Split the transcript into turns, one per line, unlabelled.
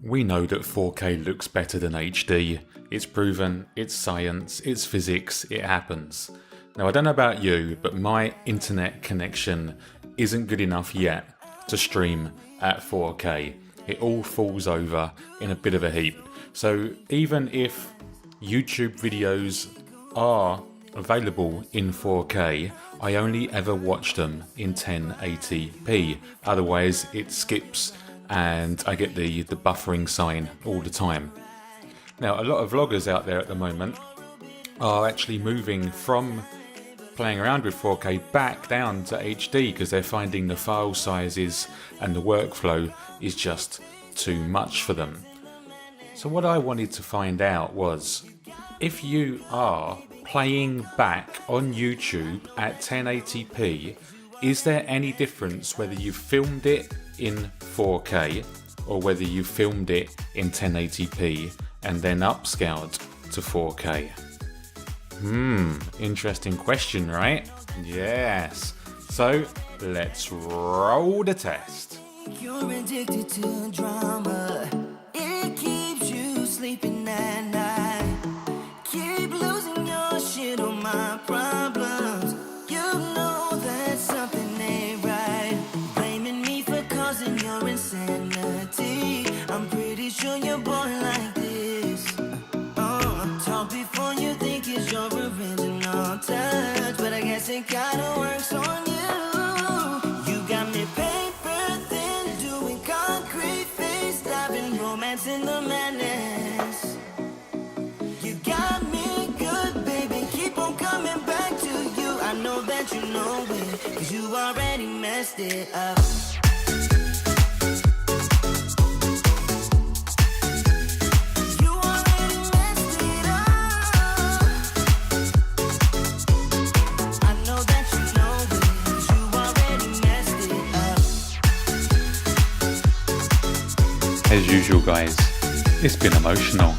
We know that 4K looks better than HD. It's proven, it's science, it's physics, it happens. Now I don't know about you, but my internet connection isn't good enough yet to stream at 4K. It all falls over in a bit of a heap. So even if YouTube videos are available in 4K, I only ever watch them in 1080p. Otherwise it skips and I get the buffering sign all the time. Now a lot of vloggers out there at the moment are actually moving from playing around with 4K back down to HD because they're finding the file sizes and the workflow is just too much for them. So what I wanted to find out was, if you are playing back on YouTube at 1080p, is there any difference whether you filmed it in 4K or whether you filmed it in 1080p and then upscaled to 4K? Interesting question, right? Yes. So let's roll the test.
You're addicted to drama. It keeps you sleeping at night. Keep losing your shit on my problems. You know that something ain't right. Blaming me for causing your insanity. I'm pretty sure you're born like this. Talk before you think it's your original touch, but I guess it kinda works on you. You got me paper thin, doing concrete face, diving romance in the madness. You got me good, baby, keep on coming back to you. I know that you know it, 'cause you already messed it up.
As usual guys, it's been emotional.